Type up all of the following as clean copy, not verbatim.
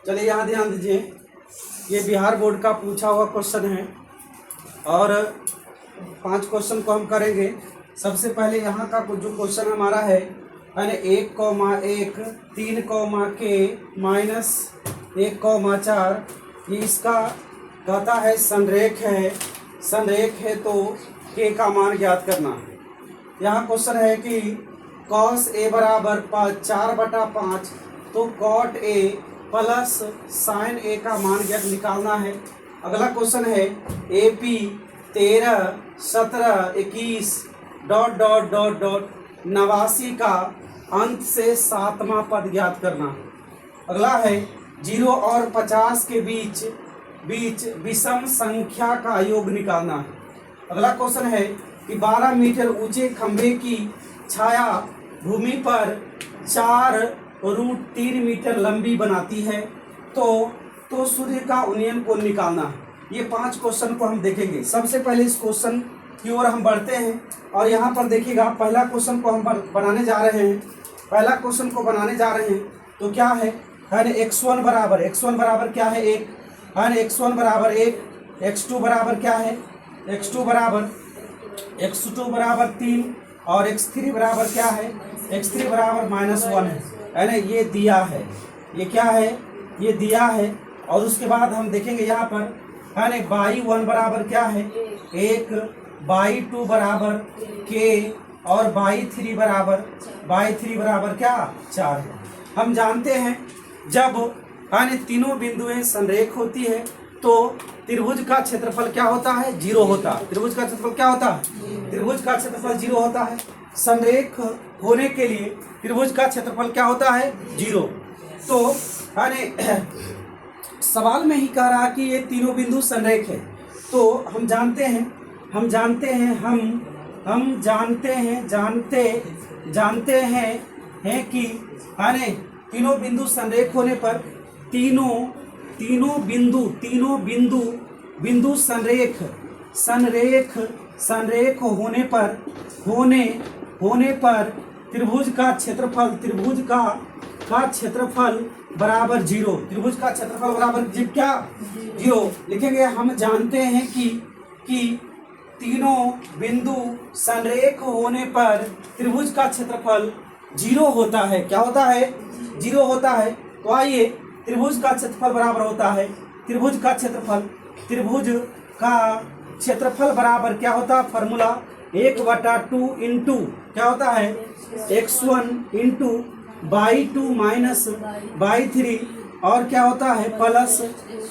चलिए यहाँ ध्यान दीजिए, ये बिहार बोर्ड का पूछा हुआ क्वेश्चन है और 5 क्वेश्चन को हम करेंगे। सबसे पहले यहाँ का जो क्वेश्चन हमारा है 1,1 3, के -1,4, ये इसका कहता है संरेख है तो के का मान ज्ञात करना। यहाँ क्वेश्चन है कि cos A बराबर 4/5, तो cot A plus sin A का मान ज्ञात निकालना है। अगला क्वेश्चन है AP 13, 17, 21 ... 89 का अंत से 7वां पद ज्ञात करना। अगला है 0 और 50 के बीच विषम संख्या का योग निकालना है। अगला क्वेश्चन है कि 12 मीटर ऊंचे खंभे की छाया भूमि पर 4√3 मीटर लंबी बनाती है, तो सूर्य का उन्नयन कोण निकालना है। ये 5 क्वेश्चन को हम देखेंगे। सबसे पहले इस क्वेश्चन की ओर हम बढ़ते हैं और यहाँ पर देखिएगा पहला क्वेश्चन को हम बनाने जा रहे हैं। पहला क्वेश्चन को बनाने जा रहे हैं तो क्या है x1 बराबर क्या है 1, x1 बराबर 1, x2 बराबर क्या है x2 बराबर 3 और x3 बराबर क्या है x3 बराबर -1 है ना। ये दिया है, ये क्या है, ये दिया है। और उसके बाद हम देखेंगे यहाँ पर y1 बराबर क्या है 1, y2 बराबर k और y3 बराबर क्या 4 है। हम जानते हैं जब तीनों बिंदुएं संरेख होती है तो त्रिभुज का क्षेत्रफल क्या होता है 0 होता है। त्रिभुज का क्षेत्रफल क्या होता है, त्रिभुज का क्षेत्रफल 0 होता है। संरेख होने के लिए त्रिभुज का क्षेत्रफल क्या होता है 0। तो सवाल में ही कह रहा कि ये तीनों बिंदु संरेख है, तो हम जानते हैं कि तीनों बिंदु संरेख होने पर तीनों बिंदु संरेख होने पर त्रिभुज का क्षेत्रफल बराबर 0। त्रिभुज का क्षेत्रफल बराबर क्या 0 लिखेंगे। हम जानते हैं कि तीनों बिंदु संरेख होने पर त्रिभुज का क्षेत्रफल 0 होता है। क्या होता है 0 होता है। तो आइए त्रिभुज का क्षेत्रफल बराबर होता है त्रिभुज का क्षेत्रफल बराबर क्या होता है फॉर्मूला 1/2 इंटू क्या होता है x1 into y2 minus y3 और क्या होता है plus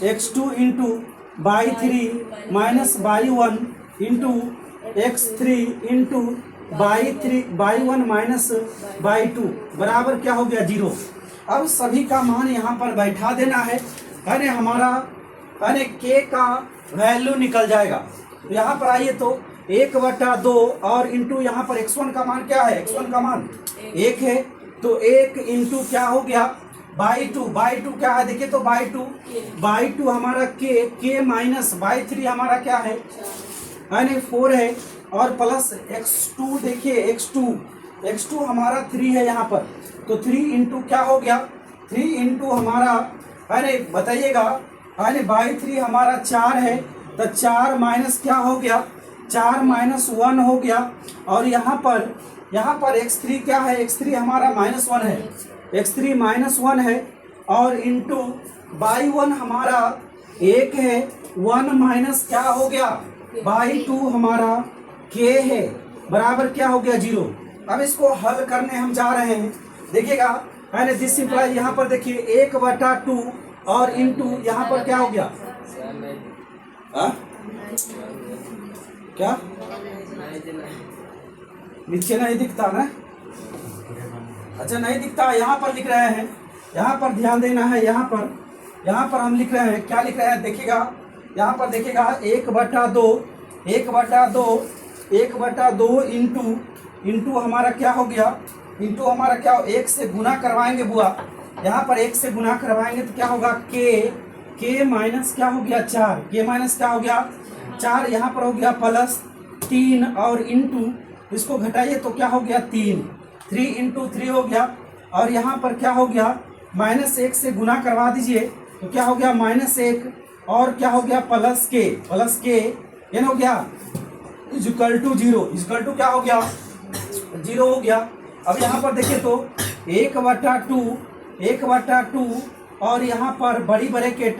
x2 into y3 minus y1 into x3 into y1 minus y2 बराबर क्या हो गया 0। अब सभी का मान यहाँ पर बैठा देना है हमारा k का वैल्यू निकल जाएगा। तो यहाँ पर आइए तो 1/2 और इंटू यहाँ पर x1 का मान क्या है, x1 का मान 1 है, तो 1 इंटू क्या हो गया y2 क्या है देखिए, तो y2 हमारा k माइनस y3 हमारा क्या है 4 है और प्लस x2 देखिए x2 हमारा 3 है यहाँ पर, तो 3 इंटू क्या हो गया 3 इंटू हमारा बताइएगा y3 हमारा 4 है, तो 4 माइनस क्या हो गया 4 माइनस 1 हो गया। और यहाँ पर x3 क्या है x3 हमारा -1 है, x3 -1 है और इंटू y1 हमारा 1 है, 1 माइनस क्या हो गया y2 हमारा k है बराबर क्या हो गया 0। अब इसको हल करने हम जा रहे हैं, देखिएगा दिस सिंपलाइज। यहाँ पर देखिए 1/2 और इंटू यहाँ पर क्या हो गया क्या नीचे नहीं दिखता ना, अच्छा नहीं दिखता, यहाँ पर लिख रहे हैं, यहाँ पर ध्यान देना है। यहाँ पर हम लिख रहे हैं, क्या लिख रहे हैं देखिएगा, यहाँ पर देखिएगा 1/2 इंटू हमारा क्या हो गया, इंटू हमारा क्या 1 से गुना करवाएंगे बुआ, यहाँ पर 1 से गुना करवाएंगे तो क्या होगा k माइनस क्या हो गया 4, k माइनस क्या हो गया 4, यहाँ पर हो गया प्लस 3 और इंटू इसको घटाइए तो क्या हो गया 3 इंटू 3 हो गया और यहाँ पर क्या हो गया -1 से गुना करवा दीजिए तो क्या हो गया -1 और क्या हो गया प्लस के एन हो गया इक्वल टू 0, इक्वल टू क्या हो गया 0 हो गया। अब यहाँ पर देखिए तो 1/2 और यहाँ पर बड़ी ब्रैकेट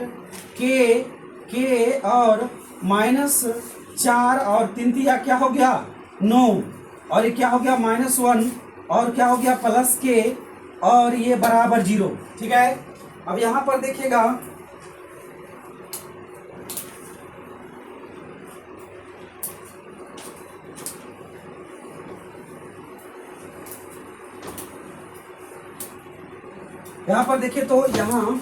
के और -4 और 3 तिया क्या हो गया 9 और ये क्या हो गया -1 और क्या हो गया प्लस के और ये बराबर 0। ठीक है, अब यहाँ पर देखिएगा यहाँ पर देखिए तो यहाँ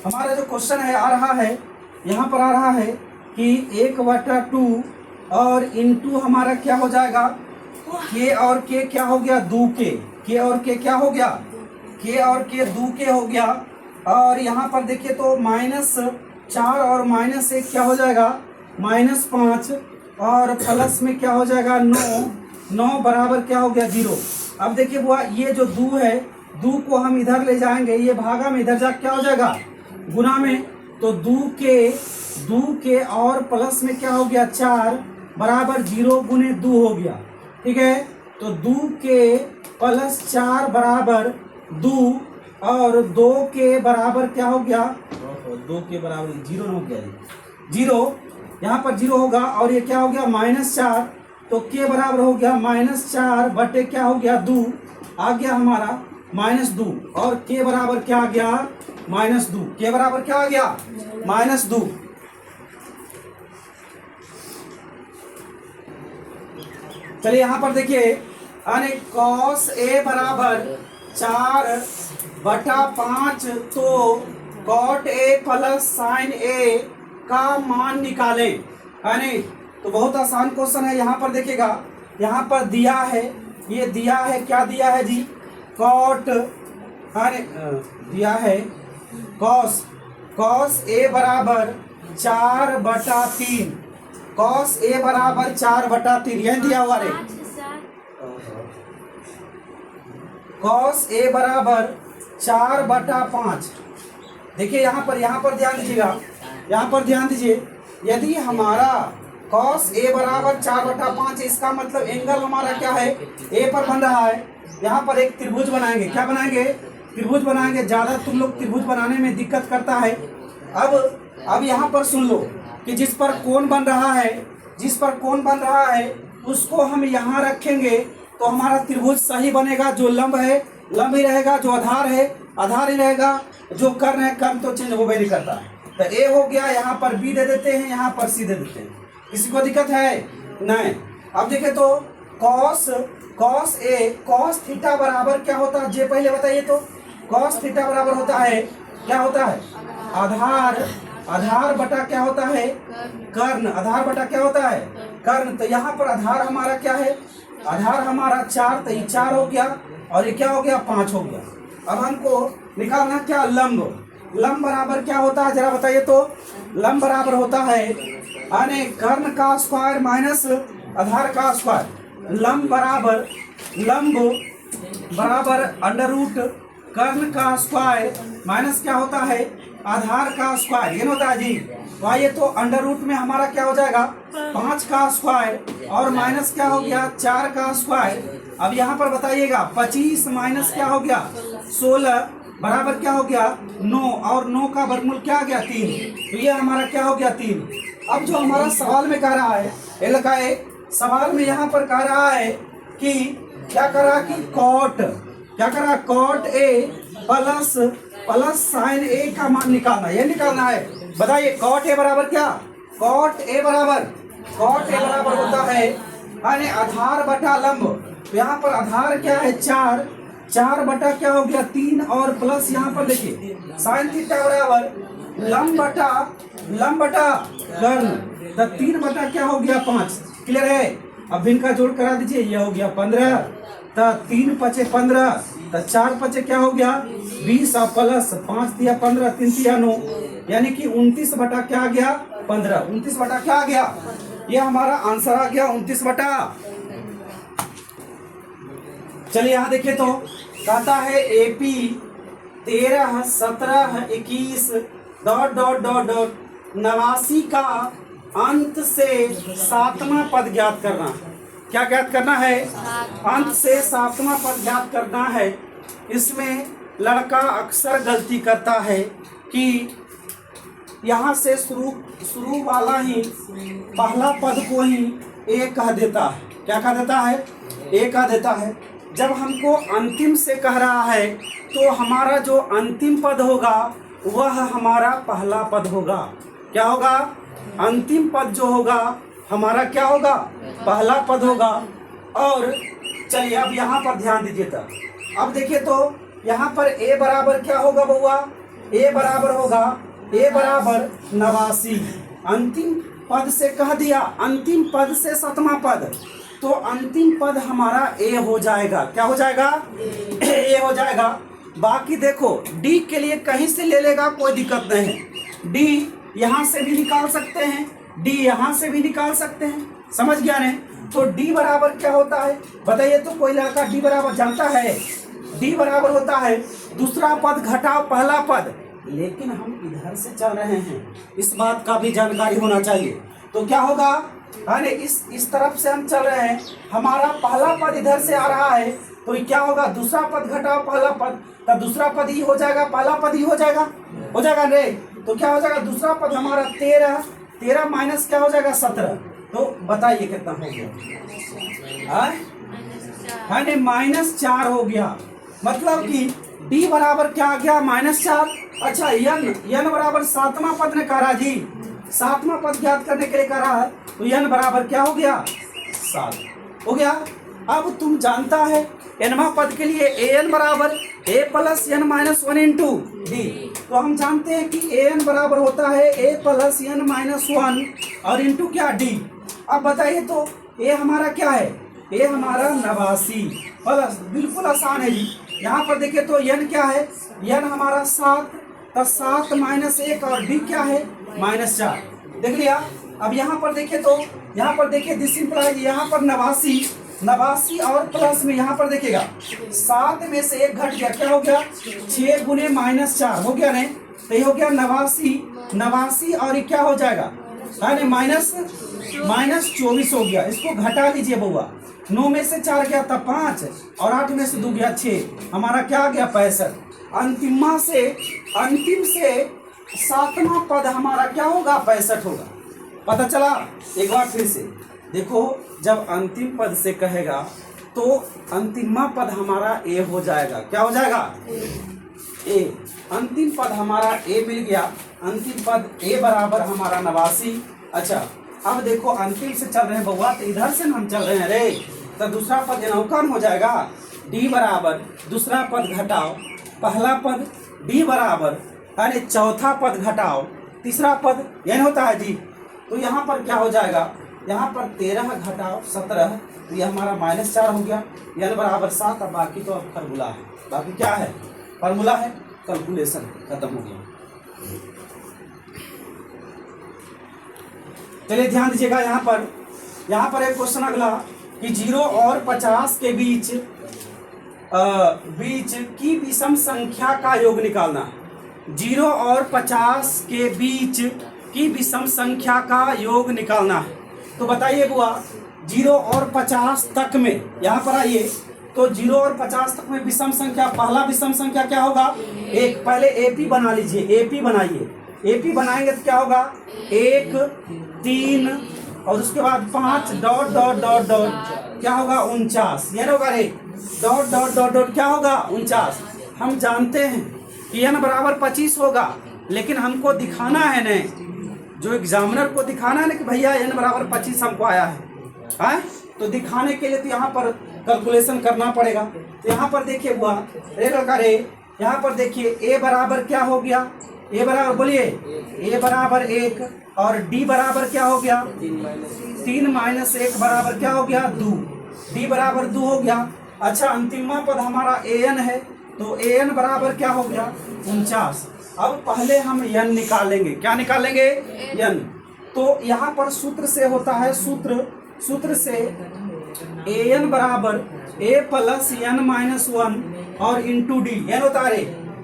हमारा जो क्वेश्चन है आ रहा है, यहाँ पर आ रहा है कि 1/2 और इंटू हमारा क्या हो जाएगा के और के क्या हो गया 2 के और के क्या हो गया के और के 2 के हो गया। और यहाँ पर देखिए तो -4 और -1 क्या हो जाएगा -5 और प्लस में क्या हो जाएगा 9 बराबर क्या हो गया 0। अब देखिए बुआ ये जो 2 है 2 को हम इधर ले जाएंगे, ये भागा में इधर जा क्या हो जाएगा गुना में, तो 2 के और प्लस में क्या हो गया 4 बराबर 0 गुने 2 हो गया। ठीक है, तो 2 के प्लस 4 बराबर 2 और 2 के बराबर क्या हो गया 2 के बराबर 0 हो गया 0, यहाँ पर 0 होगा और ये क्या हो गया -4, तो के बराबर हो गया -4 बटे क्या हो गया 2 आ गया हमारा -2 और के बराबर क्या आ गया -2, के बराबर क्या आ गया -2। चलिए यहाँ पर देखिए अने cos a बराबर 4/5 तो cot a plus sin a का मान निकालें। अने तो बहुत आसान क्वेश्चन है। यहाँ पर देखिएगा, यहाँ पर दिया है, ये दिया है क्या दिया है जी cot, अरे दिया है cos a बराबर 4/3, cos a बराबर 4/3 यह दिया हुआ रे, cos a बराबर 4/5। देखिए यहाँ पर ध्यान दीजिएगा, यहाँ पर ध्यान दीजिए, यदि हमारा cos a बराबर 4/5 इसका मतलब एंगल हमारा क्या है a पर बन रहा है। यहाँ पर एक त्रिभुज बनाएंगे, क्या बनाएंगे त्रिभुज बनाएंगे। ज्यादा तुम लोग त्रिभुज बनाने में दिक्कत करता है। अब यहाँ पर सुन लो कि जिस पर कोण बन रहा है उसको हम यहाँ रखेंगे तो हमारा त्रिभुज सही बनेगा। जो लंब है लंब ही रहेगा, जो आधार है आधार ही रहेगा, जो कर्ण है कर्ण तो चेंज होबे नहीं करता है। तो ए हो गया, यहाँ पर बी दे देते हैं, यहाँ पर सी दे देते हैं, किसी को दिक्कत है नहीं। अब देखे तो cos a cos थीटा बराबर क्या होता है जे पहले बताइए तो cos थीटा बराबर होता है क्या होता है आधार बटा क्या होता है कर्ण, आधार बटा क्या होता है कर्ण। तो यहाँ पर आधार हमारा क्या है, आधार हमारा 4, तो ये 4 हो गया और ये क्या हो गया 5 हो गया। अब हमको निकालना क्या लंब बराबर क्या होता है जरा बताइए तो। लंब बराबर होता है यानी कर्ण का स्क्वायर माइनस आधार का स्क्वायर। लंब बराबर अंडर रूट कर्ण का स्क्वायर माइनस क्या होता है आधार का स्क्वायर, ये होता है जी। तो तो अंडर रूट में हमारा क्या हो जाएगा 5 का स्क्वायर और माइनस क्या हो गया 4 का स्क्वायर। अब यहाँ पर बताइएगा 25 माइनस क्या हो गया 16 बराबर क्या हो गया 9 और 9 का वर्गमूल क्या आ गया 3। तो ये हमारा क्या हो गया 3। अब जो हमारा सवाल में कह रहा है ये लगा है, सवाल में यहाँ पर कह रहा है कि क्या करा कि cot a plus sign a का मान निकालना, ये निकालना है। बताइए cot a बराबर क्या, cot a बराबर होता है यानी आधार बटा लंब। तो यहाँ पर आधार क्या है 4 बटा क्या हो गया 3 और प्लस यहाँ पर देखिए साइन थीटा बराबर लंब बटा कर्ण, तो 3 बटा क्या हो गया 5। क्लियर है। अब इनका जोड़ करा दीजिए, ये हो गया 15, तो 3 पचे 15, तो 4 पचे क्या हो गया 20 और प्लस 5 दिया 15, 3 दिया 9, यानी कि 29 बटा क्या आ गया 15। 29 बटा क्या आ गया, ये हमारा आंसर आ गया 29 बटा। चलिए यहाँ देखिए तो कहता है AP 13, 17, 21 dot dot dot dot 89 का अंत से 7वां पद ज्ञात करना। क्या ज्ञात करना है? अंत से 7वां पद ज्ञात करना है। इसमें लड़का अक्सर गलती करता है कि यहाँ से शुरू वाला ही पहला पद को ही ए कह देता है। क्या कह देता है? ए कह देता है। जब हमको अंतिम से कह रहा है तो हमारा जो अंतिम पद होगा वह हमारा पहला पद होगा। क्या होगा? अंतिम पद जो होगा हमारा क्या होगा? पहला पद होगा। और चलिए अब यहाँ पर ध्यान दीजिए। अब देखिए तो यहाँ पर ए बराबर क्या होगा बउआ? ए बराबर होगा ए बराबर 89। अंतिम पद से कह दिया, अंतिम पद से 7वां पद, तो अंतिम पद हमारा ए हो जाएगा। क्या हो जाएगा? ए हो जाएगा। बाकी देखो डी के लिए कहीं से ले लेगा कोई दिक्कत नहीं है। डी यहाँ से भी निकाल सकते हैं, डी यहाँ से भी निकाल सकते हैं। समझ गया ने? तो डी बराबर क्या होता है बताइए तो? कोई लड़का डी बराबर जानता है? डी बराबर होता है दूसरा पद घटाओ पहला पद। लेकिन हम इधर से चल रहे हैं, इस बात का भी जानकारी होना चाहिए। तो क्या होगा? अरे इस तरफ से हम चल रहे हैं, हमारा पहला पद इधर से आ रहा है, तो क्या होगा? दूसरा पद घटाओ पहला पद, तब दूसरा पद ही हो जाएगा, पहला पद ही हो जाएगा। हो जाएगा रे? तो क्या हो जाएगा? दूसरा पद हमारा 13 माइनस क्या हो जाएगा? 17। तो बताइए कितना हो गया? -4 हो गया। मतलब कि डी बराबर क्या आ गया? -4। अच्छा यन बराबर 7वां पद ने कहा जी, 7वां पद ज्ञात करने के लिए कह रहा है, तो यन बराबर क्या हो गया? 7 हो गया। अब तुम जानता है nवां पद के लिए an बराबर a plus n minus 1 into D. तो हम जानते हैं कि an बराबर होता है a प्लस n माइनस 1 और इंटू क्या? डी। अब बताइए तो a हमारा क्या है? a हमारा 89 प्लस, बिल्कुल आसान है जी। यहाँ पर देखिए तो n क्या है? n हमारा 7, तो 7 माइनस 1 और डी क्या है? -4। देख लिया। अब यहाँ पर देखिए तो यहाँ पर देखिए दिस इंप्लाइज, यहाँ पर 89 और प्लस में यहाँ पर देखिएगा 7 में से 1 घट गया। क्या हो गया? 6 गुने -4 हो गया नहीं? तो ये हो गया 89 और ये क्या हो जाएगा? है -24 हो गया। इसको घटा लीजिए बउआ। 9 में से 4 गया तब 5 और 8 में से 2 गया 6। हमारा क्या आ गया? 65। अंतिम से 7वां पद हमारा क्या होगा? 65 होगा। पता चला? एक बार फिर से देखो, जब अंतिम पद से कहेगा तो अंतिमा पद हमारा ए हो जाएगा। क्या हो जाएगा? ए। अंतिम पद हमारा ए मिल गया। अंतिम पद ए बराबर हमारा 89। अच्छा अब देखो अंतिम से चल रहे हैं बउआ, तो इधर से हम चल रहे हैं रे, तो दूसरा पद कौन हो जाएगा? डी बराबर दूसरा पद घटाओ पहला पद, डी बराबर अरे चौथा पद घटाओ तीसरा पद, यह होता है जी। तो यहाँ पर क्या हो जाएगा? यहाँ पर 13 घटाओ 17, तो यह हमारा -4 हो गया। n बराबर 7। अब बाकी तो अब फार्मूला है, बाकी क्या है? फार्मूला है, कैलकुलेशन खत्म हो गया। चलिए ध्यान दीजिएगा। यहाँ पर एक क्वेश्चन अगला कि 0 और 50 के बीच की विषम संख्या का योग निकालना है। 0 और 50 के बीच की विषम संख्या का योग निकालना है। तो बताइए बुआ, 0 और 50 तक में, यहाँ पर आइए तो 0 और 50 तक में विषम संख्या, पहला विषम संख्या क्या होगा? एक। पहले एपी बना लीजिए, एपी बनाइए। एपी बनाएंगे तो क्या होगा? 1 3 और उसके बाद 5 डॉट डॉट डॉट डॉट क्या होगा? 49। यह होगा रे, डॉट डॉट डॉट डॉट क्या होगा? 49। हम जानते हैं कि n बराबर 25 होगा, लेकिन हमको दिखाना है न, जो एग्जामिनर को दिखाना है ना कि भैया n बराबर 25 हमको आया है। तो दिखाने के लिए तो यहाँ पर कैलकुलेशन करना पड़ेगा। तो यहाँ पर देखिए बुआ रे लड़का रे, यहाँ पर देखिए ए बराबर क्या हो गया? ए बराबर बोलिए, ए बराबर 1 और डी बराबर क्या हो गया? 3 माइनस 1 बराबर क्या हो गया? 2। डी बराबर 2 हो गया। अच्छा अंतिमा पद हमारा an है, तो an बराबर क्या हो गया? 49। अब पहले हम n निकालेंगे। क्या निकालेंगे? n। तो यहाँ पर सूत्र से होता है, सूत्र से an बराबर a प्लस n माइनस 1 और इंटू डी। n होता है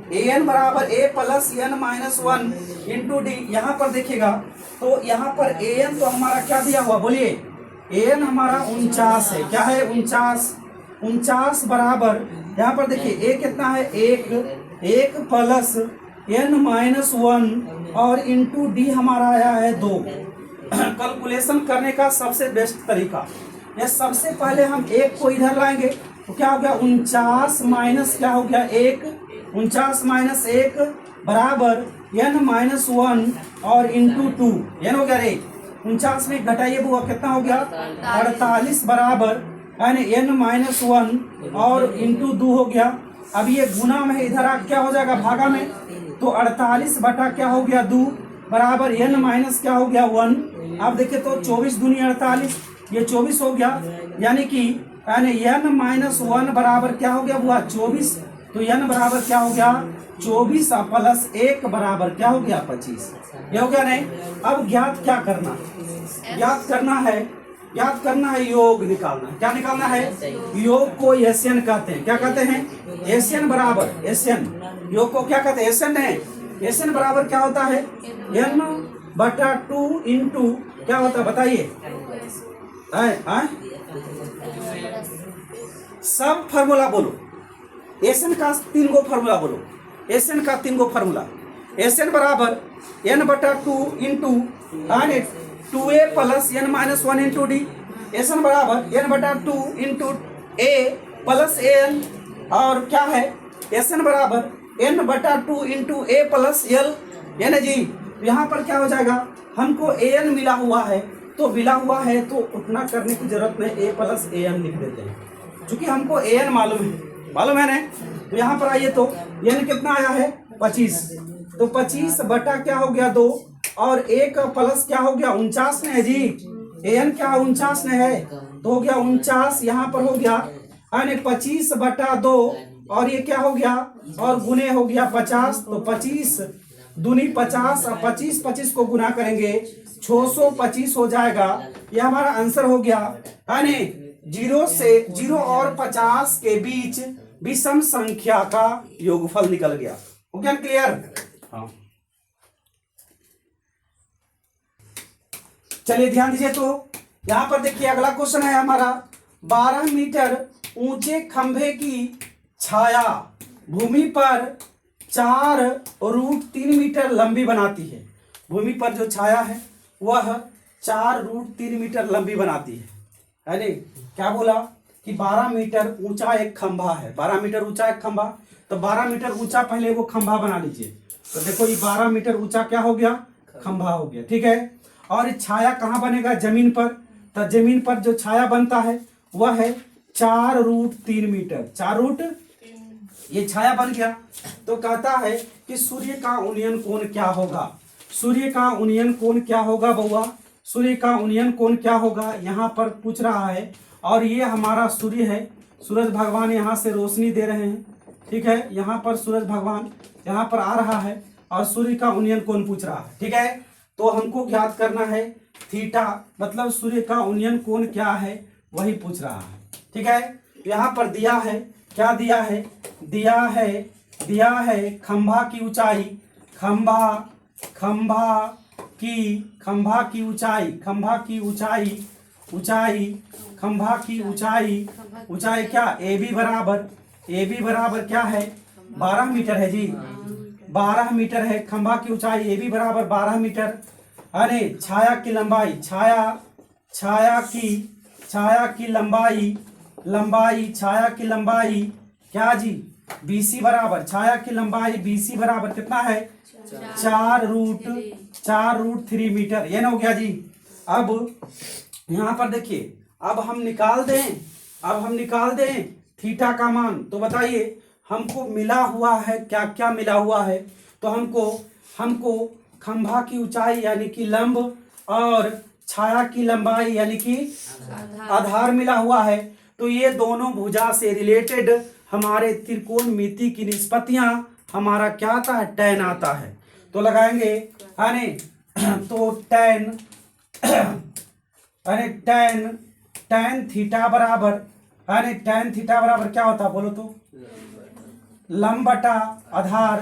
ए एन बराबर a plus n minus one into d. यहाँ पर देखिएगा तो यहाँ पर ए एन तो हमारा क्या दिया हुआ, बोलिए, ए एन हमारा 49 है। क्या है, 49। 49 बराबर यहाँ पर देखिए ए कितना है, एक प्लस एन माइनस वन और इंटू डी हमारा आया है 2। कैलकुलेशन करने का सबसे बेस्ट तरीका, ये सबसे पहले हम एक को इधर लाएंगे तो क्या हो गया, 49 माइनस क्या हो गया 1, 49 माइनस 1 बराबर एन माइनस वन और इंटू 2। एन हो गया रे, 49 में घटाइए बुआ कितना हो गया, 48 बराबर एन माइनस वन और इंटू 2 हो गया। अब ये गुना में इधर आ क्या हो जाएगा, भागा में, तो 48 बटा क्या हो गया 2 बराबर एन माइनस क्या हो गया 1। अब देखिए तो 24 दूनी 48, ये 24 हो गया, यानी कि एन माइनस वन बराबर क्या हो गया बुआ 24। तो एन बराबर क्या हो गया 24 प्लस 1 बराबर क्या हो गया 25। ये हो गया नहीं। अब ज्ञात क्या करना, ज्ञात करना है योग निकालना है। क्या निकालना है, योग को एसएन कहते हैं। क्या कहते हैं, एसएन बराबर एसएन, योग को क्या कहते हैं, एसएन है। एसएन बराबर क्या होता है, एन बटा 2 इंटू क्या होता है बताइए, सब फार्मूला बोलो, एसएन का 3 गो फार्मूला बोलो, एसएन का 3 गो फार्मूला। एसएन बराबर एन बटा 2 into 2a plus n minus one into d. Sn बराबर एन बटा 2 इंटू ए प्लस एन, और क्या है एसएन बराबर एन बटा 2 इंटू ए प्लस एल। यानी जी यहाँ पर क्या हो जाएगा, हमको ए एन मिला हुआ है तो उतना करने की जरूरत नहीं, ए प्लस ए एन लिख देते हैं, क्योंकि हमको ए एन मालूम है ना। तो यहाँ पर आइए तो एन कितना आया है 25, तो 25 बटा क्या हो गया 2 और 1 प्लस क्या हो गया 49 में है जी, ए एन क्या 49 में है, तो हो गया 49 यहाँ पर हो गया 25 बटा 2 और ये क्या हो गया और गुने हो गया 50, तो 25 दूनी 50 और 25 को गुना करेंगे 625 हो जाएगा। ये हमारा आंसर हो गया, यानी 0 और 50 के बीच विषम संख्या का योगफल निकल गया। हो गया क्लियर। हाँ चलिए ध्यान दीजिए, तो यहाँ पर देखिए अगला क्वेश्चन है हमारा, 12 मीटर ऊंचे खंभे की छाया भूमि पर 4√3 मीटर लंबी बनाती है। भूमि पर जो छाया है वह 4√3 मीटर लंबी बनाती है। यानी क्या बोला कि 12 मीटर ऊंचा एक खंभा है, 12 मीटर ऊंचा एक खंभा, तो 12 मीटर ऊंचा पहले वो खंभा बना लीजिए। तो देखो ये 12 मीटर ऊंचा क्या हो गया, खंभा हो गया, ठीक है। और छाया कहाँ बनेगा, जमीन पर, तो जमीन पर जो छाया बनता है वह है 4√3 मीटर, 4 ये छाया बन गया। तो कहता है कि सूर्य का उन्नयन कोण क्या होगा, सूर्य का उन्नयन कोण क्या होगा बउआ, सूर्य का उन्नयन कोण क्या होगा यहाँ पर पूछ रहा है। और ये हमारा सूर्य है, सूरज भगवान यहाँ से रोशनी दे रहे हैं, ठीक है, यहाँ पर सूरज भगवान यहाँ पर आ रहा है और सूर्य का उन्नयन कोण पूछ रहा है, ठीक है। तो हमको ज्ञात करना है थीटा, मतलब सूर्य का उन्नयन कोण क्या है वही पूछ रहा है, ठीक है। यहाँ पर दिया है, क्या दिया है, दिया है खंभा की ऊंचाई, खंभा की ऊंचाई क्या, ए बी बराबर क्या है 12 मीटर है जी, 12 मीटर है खंभा की ऊंचाई, ए बी बराबर 12 मीटर। अरे छाया की लंबाई, छाया की लंबाई क्या जी, BC बराबर, छाया की लंबाई BC बराबर कितना है 4√3 मीटर। ये ना हो गया जी। अब यहाँ पर देखिए, अब हम निकाल दें थीटा का मान। तो बताइए हमको मिला हुआ है क्या क्या मिला हुआ है, तो हमको खंभा की ऊंचाई यानी कि लंब और छाया की लंबाई यानी कि आधार मिला हुआ है। तो ये दोनों भुजा से रिलेटेड हमारे त्रिकोणमिति की निष्पत्तियां हमारा क्या आता है, tan आता है। तो लगाएंगे यानी तो tan थीटा बराबर क्या होता है बोलो तो, लंब बटा आधार,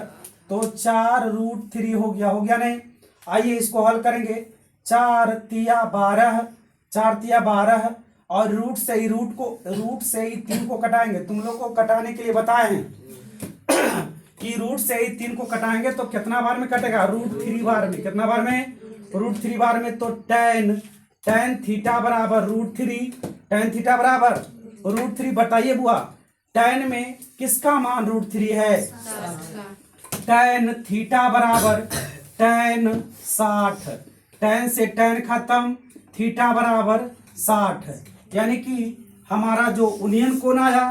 तो 4√3 हो गया नहीं। आइए इसको हल करेंगे। 4 तिया 12, 4 तिया 12 और रूट से ही 3 को कटाएंगे। तुम लोग को कटाने के लिए बताए हैं कि रूट से ही 3 को कटाएंगे तो कितना बार में कटेगा, √3 बार में। कितना बार में, √3 बार में। तो tan थीटा बराबर √3, tan थीटा बराबर √3। बताइए बुआ, tan में किसका मान √3 है? tan थीटा बराबर tan 60, tan से tan खत्म, थीटा बराबर 60। यानी कि हमारा जो उन्नयन कोण आया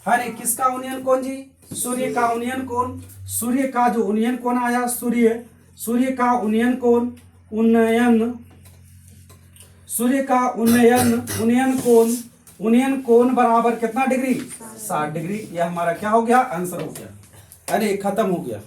है, किसका उन्नयन कोण जी? सूर्य का उन्नयन कोण। सूर्य का जो उन्नयन कोण आया, सूर्य का उन्नयन कोण, उन्नयन कोण बराबर कितना डिग्री? 60 डिग्री। यह हमारा क्या हो गया? आंसर हो गया। अरे खत्म हो गया।